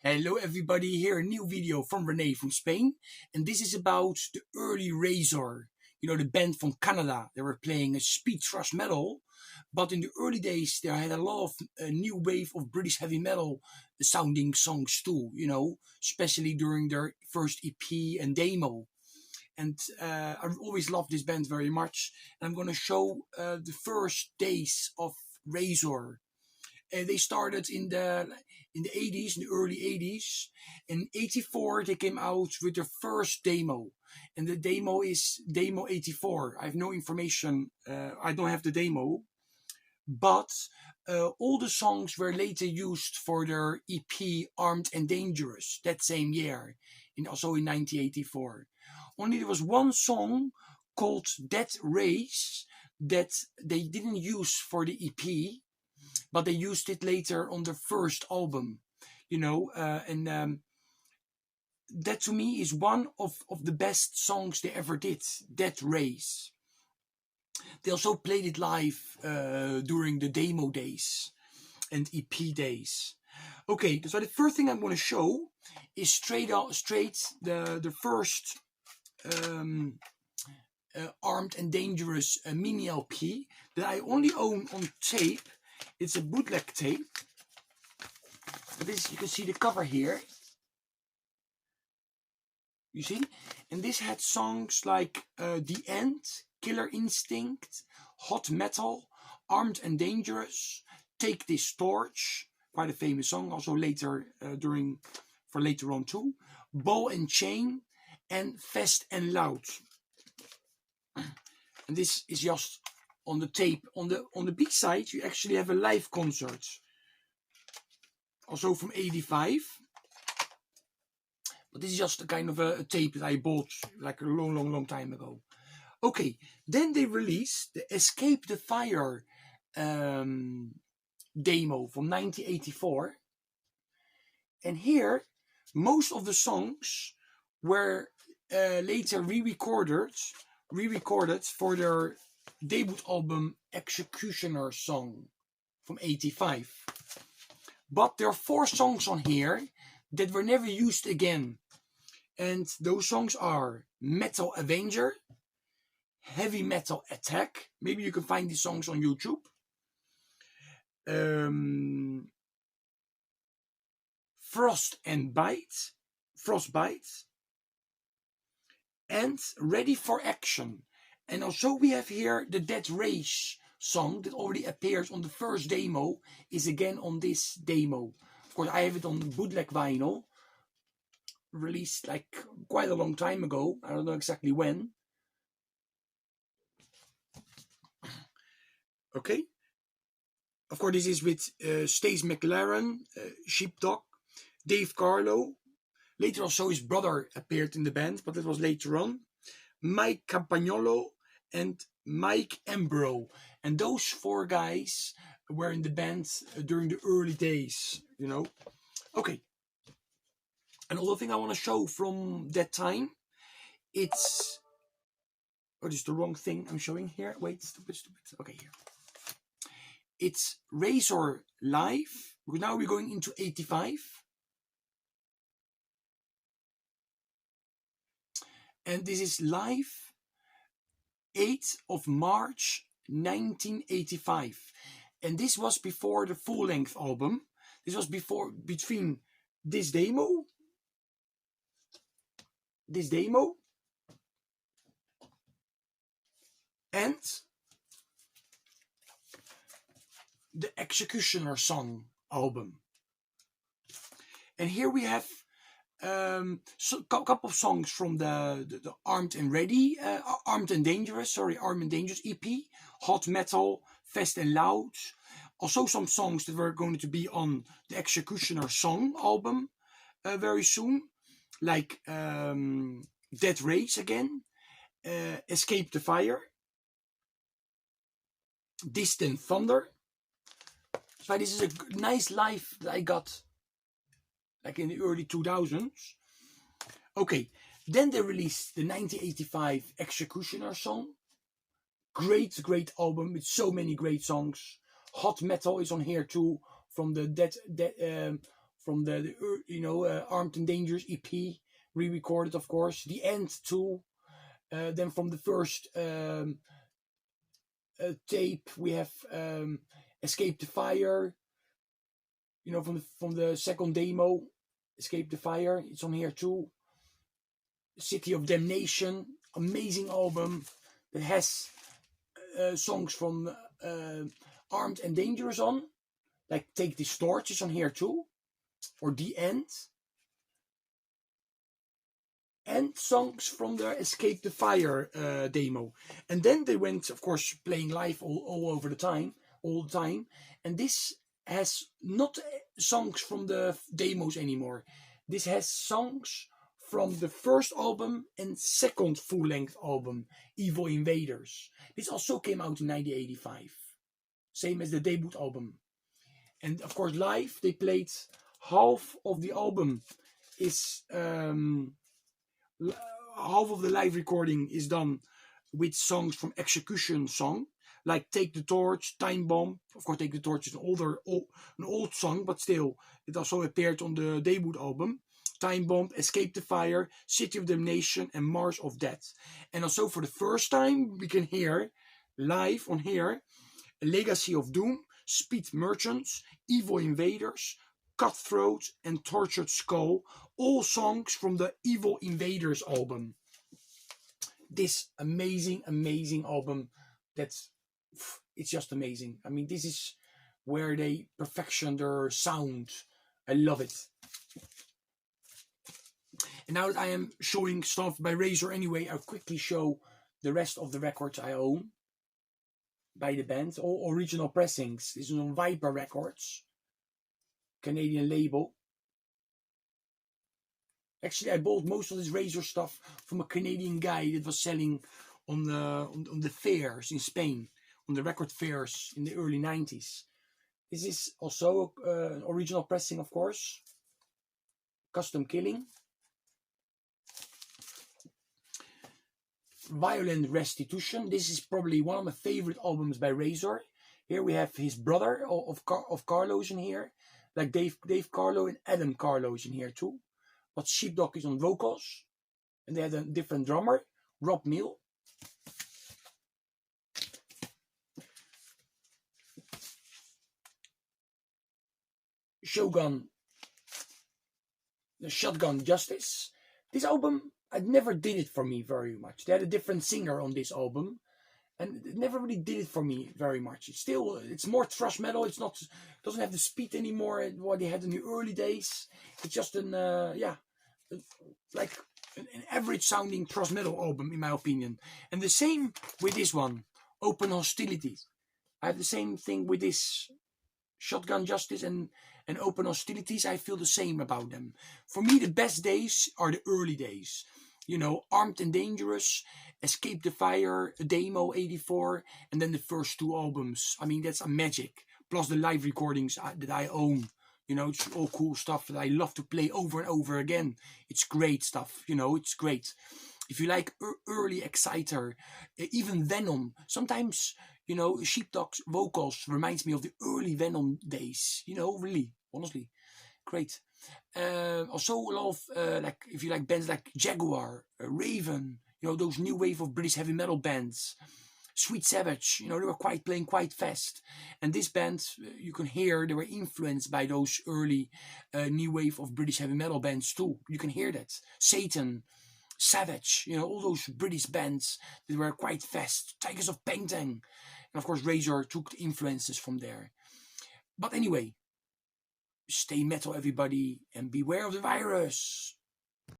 Hello everybody, here a new video from Rene from Spain, and this is about the early Razor, the band from Canada. They were playing a speed thrash metal, but in the early days they had a lot of new wave of British heavy metal sounding songs too, especially during their first EP and demo. And I've always loved this band very much, and I'm going to show the first days of Razor. They started in the 80s, in the early 80s. In 84, they came out with their first demo. And the demo is Demo 84. I have no information. I don't have the demo. But all the songs were later used for their EP Armed and Dangerous that same year, also in 1984. Only there was one song called DEATHRAGE that they didn't use for the EP, but they used it later on their first album, and that to me is one of the best songs they ever did, DEATHRAGE. They also played it live during the demo days and EP days. Okay, so the first thing I'm going to show is straight the first Armed and Dangerous mini LP that I only own on tape. It's a bootleg tape. This, you can see the cover here. You see? And this had songs like The End, Killer Instinct, Hot Metal, Armed and Dangerous, Take This Torch, quite a famous song, also later for later on too, Ball and Chain, and Fast and Loud. And this is just on the tape. On the B side, you actually have a live concert, also from '85. But this is just a kind of a tape that I bought like a long time ago. Okay, then they released the Escape the Fire demo from 1984. And here, most of the songs were later re-recorded for their debut album Executioner Song from '85. But there are 4 songs on here that were never used again. And those songs are Metal Avenger, Heavy Metal Attack. Maybe you can find these songs on YouTube. Frostbite, and Ready for Action. And also we have here the DEATHRAGE song that already appears on the first demo, is again on this demo. Of course, I have it on bootleg vinyl, released like quite a long time ago. I don't know exactly when. Okay. Of course, this is with Stace McLaren, Sheepdog, Dave Carlo. Later also his brother appeared in the band, but that was later on. Mike Campagnolo and Mike Embro. And those 4 guys were in the band during the early days, Okay. Another thing I want to show from that time, it's... Oh, this is the wrong thing I'm showing here. Wait, stupid. Okay, here. It's Razor Live. Now we're going into 85. And this is live 8th of March 1985. And this was before the full-length album. This was between this demo, and the Executioner Song album. And here we have a couple of songs from the Armed and Dangerous EP, Hot Metal, Fast and Loud. Also some songs that were going to be on the Executioner Song album very soon, like DEATHRAGE again, Escape the Fire, Distant Thunder. So this is a nice live that I got like in the early 2000s. Okay, then they released the 1985 Executioner Song. Great album with so many great songs. Hot Metal is on here too, from the from the Armed and Dangerous EP, re-recorded, of course. The End too. Then from the first tape, we have Escape the Fire. From the second demo, Escape the Fire. It's on here too. City of Damnation, amazing album that has songs from Armed and Dangerous on, like Take This Torch is on here too, or The End, and songs from their Escape the Fire demo. And then they went, of course, playing live all over the time, all the time. And this has not songs from the demos anymore. This has songs from the first album and second full-length album, Evil Invaders. This also came out in 1985, same as the debut album. And of course, live they played half of the album. Is half of the live recording is done with songs from Execution song, like Take the Torch, Time Bomb. Of course, Take the Torch is an old song, but still, it also appeared on the debut album. Time Bomb, Escape the Fire, City of Damnation, and Mars of Death. And also for the first time, we can hear live on here Legacy of Doom, Speed Merchants, Evil Invaders, Cutthroat, and Tortured Skull. All songs from the Evil Invaders album. This amazing, amazing album. It's just amazing. I mean, this is where they perfection their sound. I love it. And now that I am showing stuff by Razor anyway, I'll quickly show the rest of the records I own by the band. All original pressings. This is on Viper Records, Canadian label. Actually, I bought most of this Razor stuff from a Canadian guy that was selling on the fairs in Spain, on the record fairs in the early 90s. This is also an original pressing, of course. Custom Killing. Violent Restitution. This is probably one of my favorite albums by Razor. Here we have his brother of Carlos in here, like Dave Carlo and Adam Carlos in here too. But Sheepdog is on vocals, and they had a different drummer, Rob Mill. Shogun, the Shotgun Justice. This album, it never did it for me very much. They had a different singer on this album, and it never really did it for me very much. It's more thrash metal. Doesn't have the speed anymore what they had in the early days. It's just like an average sounding thrash metal album, in my opinion. And the same with this one, Open Hostility. I have the same thing with this Shotgun Justice and Open Hostilities. I feel the same about them. For me, the best days are the early days. Armed and Dangerous, Escape the Fire, Demo 84, and then the first two albums. I mean, that's a magic. Plus the live recordings that I own. It's all cool stuff that I love to play over and over again. It's great stuff. It's great. If you like early Exciter, even Venom, sometimes, Sheepdog's vocals reminds me of the early Venom days. Really, honestly, great. Also a lot of, if you like bands like Jaguar, Raven, those new wave of British heavy metal bands. Sweet Savage, they were playing quite fast. And this band, you can hear they were influenced by those early new wave of British heavy metal bands too. You can hear that. Satan, Savage, all those British bands that were quite fast. Tigers of Pengtang. And of course, Razor took the influences from there. But anyway, stay metal, everybody, and beware of the virus.